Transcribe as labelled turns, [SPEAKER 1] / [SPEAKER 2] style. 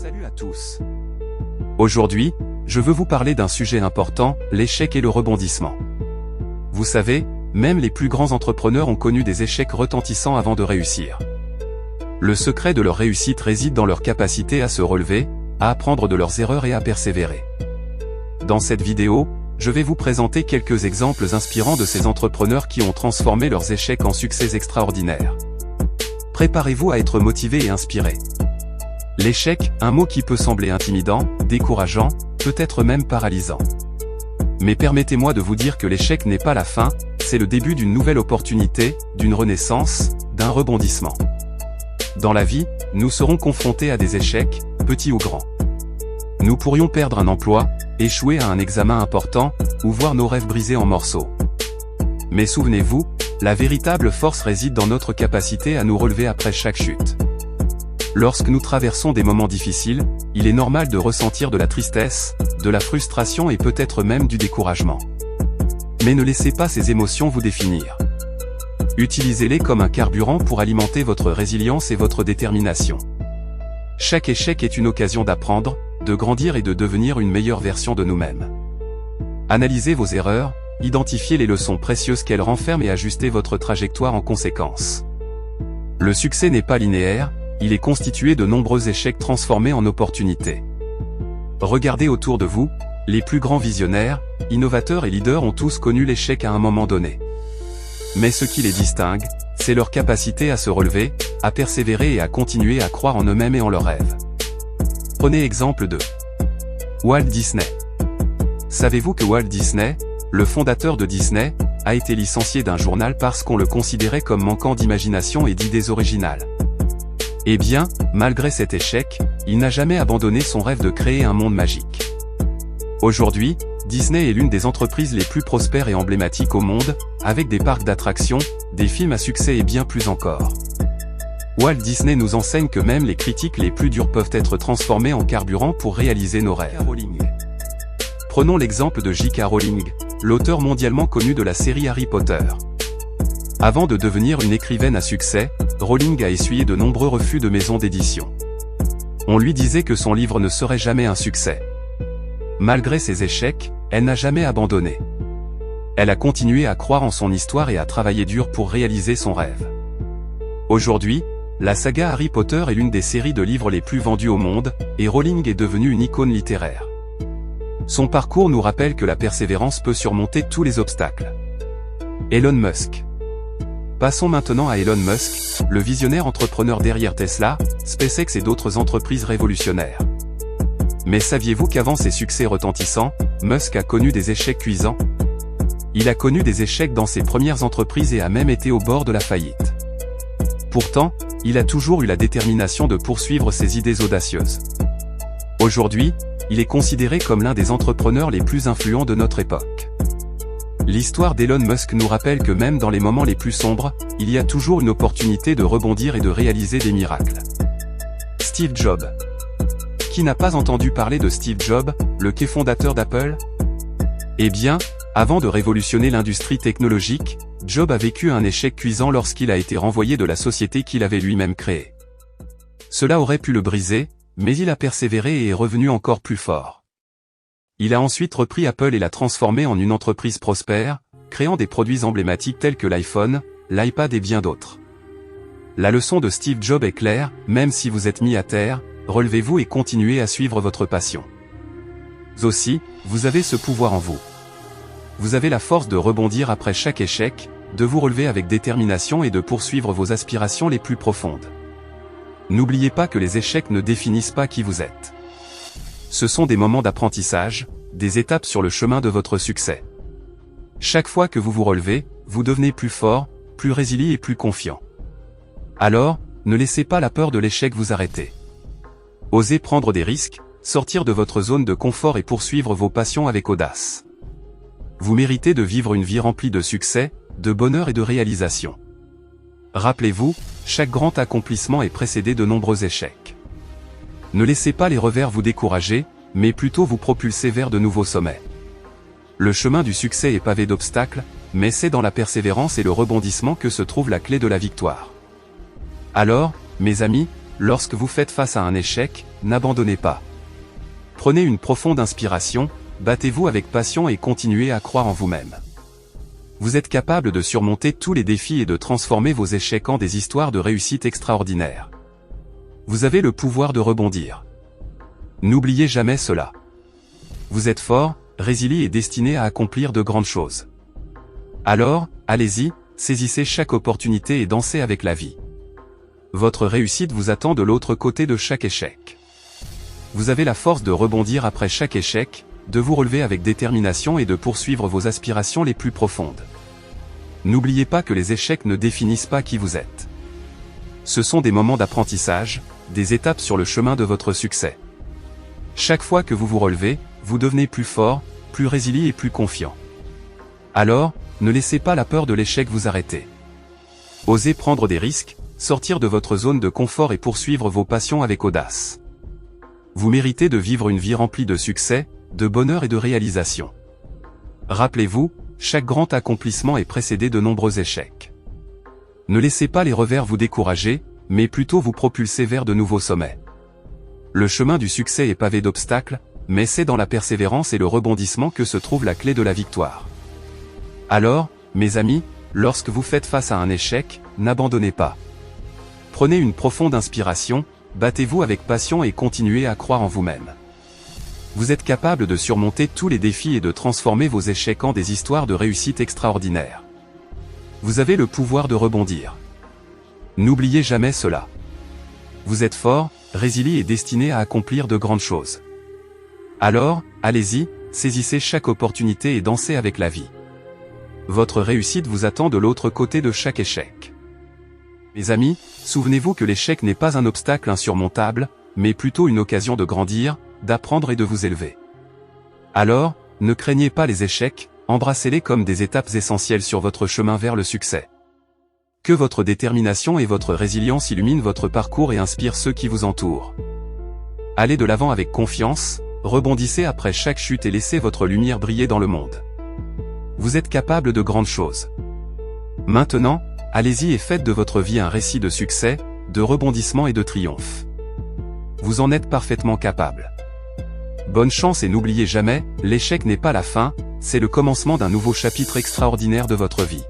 [SPEAKER 1] Salut à tous. Aujourd'hui, je veux vous parler d'un sujet important, l'échec et le rebondissement. Vous savez, même les plus grands entrepreneurs ont connu des échecs retentissants avant de réussir. Le secret de leur réussite réside dans leur capacité à se relever, à apprendre de leurs erreurs et à persévérer. Dans cette vidéo, je vais vous présenter quelques exemples inspirants de ces entrepreneurs qui ont transformé leurs échecs en succès extraordinaires. Préparez-vous à être motivé et inspiré. L'échec, un mot qui peut sembler intimidant, décourageant, peut-être même paralysant. Mais permettez-moi de vous dire que l'échec n'est pas la fin, c'est le début d'une nouvelle opportunité, d'une renaissance, d'un rebondissement. Dans la vie, nous serons confrontés à des échecs, petits ou grands. Nous pourrions perdre un emploi, échouer à un examen important, ou voir nos rêves brisés en morceaux. Mais souvenez-vous, la véritable force réside dans notre capacité à nous relever après chaque chute. Lorsque nous traversons des moments difficiles, il est normal de ressentir de la tristesse, de la frustration et peut-être même du découragement. Mais ne laissez pas ces émotions vous définir. Utilisez-les comme un carburant pour alimenter votre résilience et votre détermination. Chaque échec est une occasion d'apprendre, de grandir et de devenir une meilleure version de nous-mêmes. Analysez vos erreurs, identifiez les leçons précieuses qu'elles renferment et ajustez votre trajectoire en conséquence. Le succès n'est pas linéaire, il est constitué de nombreux échecs transformés en opportunités. Regardez autour de vous, les plus grands visionnaires, innovateurs et leaders ont tous connu l'échec à un moment donné. Mais ce qui les distingue, c'est leur capacité à se relever, à persévérer et à continuer à croire en eux-mêmes et en leurs rêves. Prenez exemple de Walt Disney. Savez-vous que Walt Disney, le fondateur de Disney, a été licencié d'un journal parce qu'on le considérait comme manquant d'imagination et d'idées originales? Eh bien, malgré cet échec, il n'a jamais abandonné son rêve de créer un monde magique. Aujourd'hui, Disney est l'une des entreprises les plus prospères et emblématiques au monde, avec des parcs d'attractions, des films à succès et bien plus encore. Walt Disney nous enseigne que même les critiques les plus dures peuvent être transformées en carburant pour réaliser nos rêves. Prenons l'exemple de J.K. Rowling, l'auteur mondialement connu de la série Harry Potter. Avant de devenir une écrivaine à succès, Rowling a essuyé de nombreux refus de maisons d'édition. On lui disait que son livre ne serait jamais un succès. Malgré ses échecs, elle n'a jamais abandonné. Elle a continué à croire en son histoire et à travailler dur pour réaliser son rêve. Aujourd'hui, la saga Harry Potter est l'une des séries de livres les plus vendues au monde, et Rowling est devenue une icône littéraire. Son parcours nous rappelle que la persévérance peut surmonter tous les obstacles. Elon Musk. Passons maintenant à Elon Musk, le visionnaire entrepreneur derrière Tesla, SpaceX et d'autres entreprises révolutionnaires. Mais saviez-vous qu'avant ses succès retentissants, Musk a connu des échecs cuisants? Il a connu des échecs dans ses premières entreprises et a même été au bord de la faillite. Pourtant, il a toujours eu la détermination de poursuivre ses idées audacieuses. Aujourd'hui, il est considéré comme l'un des entrepreneurs les plus influents de notre époque. L'histoire d'Elon Musk nous rappelle que même dans les moments les plus sombres, il y a toujours une opportunité de rebondir et de réaliser des miracles. Steve Jobs. Qui n'a pas entendu parler de Steve Jobs, le fondateur d'Apple? Eh bien, avant de révolutionner l'industrie technologique, Jobs a vécu un échec cuisant lorsqu'il a été renvoyé de la société qu'il avait lui-même créée. Cela aurait pu le briser, mais il a persévéré et est revenu encore plus fort. Il a ensuite repris Apple et l'a transformé en une entreprise prospère, créant des produits emblématiques tels que l'iPhone, l'iPad et bien d'autres. La leçon de Steve Jobs est claire, même si vous êtes mis à terre, relevez-vous et continuez à suivre votre passion. Aussi, vous avez ce pouvoir en vous. Vous avez la force de rebondir après chaque échec, de vous relever avec détermination et de poursuivre vos aspirations les plus profondes. N'oubliez pas que les échecs ne définissent pas qui vous êtes. Ce sont des moments d'apprentissage, des étapes sur le chemin de votre succès. Chaque fois que vous vous relevez, vous devenez plus fort, plus résilient et plus confiant. Alors, ne laissez pas la peur de l'échec vous arrêter. Osez prendre des risques, sortir de votre zone de confort et poursuivre vos passions avec audace. Vous méritez de vivre une vie remplie de succès, de bonheur et de réalisation. Rappelez-vous, chaque grand accomplissement est précédé de nombreux échecs. Ne laissez pas les revers vous décourager, mais plutôt vous propulser vers de nouveaux sommets. Le chemin du succès est pavé d'obstacles, mais c'est dans la persévérance et le rebondissement que se trouve la clé de la victoire. Alors, mes amis, lorsque vous faites face à un échec, n'abandonnez pas. Prenez une profonde inspiration, battez-vous avec passion et continuez à croire en vous-même. Vous êtes capable de surmonter tous les défis et de transformer vos échecs en des histoires de réussite extraordinaires. Vous avez le pouvoir de rebondir. N'oubliez jamais cela. Vous êtes fort, résilient et destiné à accomplir de grandes choses. Alors, allez-y, saisissez chaque opportunité et dansez avec la vie. Votre réussite vous attend de l'autre côté de chaque échec. Vous avez la force de rebondir après chaque échec, de vous relever avec détermination et de poursuivre vos aspirations les plus profondes. N'oubliez pas que les échecs ne définissent pas qui vous êtes. Ce sont des moments d'apprentissage, des étapes sur le chemin de votre succès. Chaque fois que vous vous relevez, vous devenez plus fort, plus résilient et plus confiant. Alors, ne laissez pas la peur de l'échec vous arrêter. Osez prendre des risques, sortir de votre zone de confort et poursuivre vos passions avec audace. Vous méritez de vivre une vie remplie de succès, de bonheur et de réalisation. Rappelez-vous, chaque grand accomplissement est précédé de nombreux échecs. Ne laissez pas les revers vous décourager, mais plutôt vous propulser vers de nouveaux sommets. Le chemin du succès est pavé d'obstacles, mais c'est dans la persévérance et le rebondissement que se trouve la clé de la victoire. Alors, mes amis, lorsque vous faites face à un échec, n'abandonnez pas. Prenez une profonde inspiration, battez-vous avec passion et continuez à croire en vous-même. Vous êtes capable de surmonter tous les défis et de transformer vos échecs en des histoires de réussite extraordinaires. Vous avez le pouvoir de rebondir. N'oubliez jamais cela. Vous êtes fort, résilient et destiné à accomplir de grandes choses. Alors, allez-y, saisissez chaque opportunité et dansez avec la vie. Votre réussite vous attend de l'autre côté de chaque échec. Mes amis, souvenez-vous que l'échec n'est pas un obstacle insurmontable, mais plutôt une occasion de grandir, d'apprendre et de vous élever. Alors, ne craignez pas les échecs, embrassez-les comme des étapes essentielles sur votre chemin vers le succès. Que votre détermination et votre résilience illuminent votre parcours et inspirent ceux qui vous entourent. Allez de l'avant avec confiance, rebondissez après chaque chute et laissez votre lumière briller dans le monde. Vous êtes capable de grandes choses. Maintenant, allez-y et faites de votre vie un récit de succès, de rebondissement et de triomphe. Vous en êtes parfaitement capable. Bonne chance et n'oubliez jamais, l'échec n'est pas la fin, c'est le commencement d'un nouveau chapitre extraordinaire de votre vie.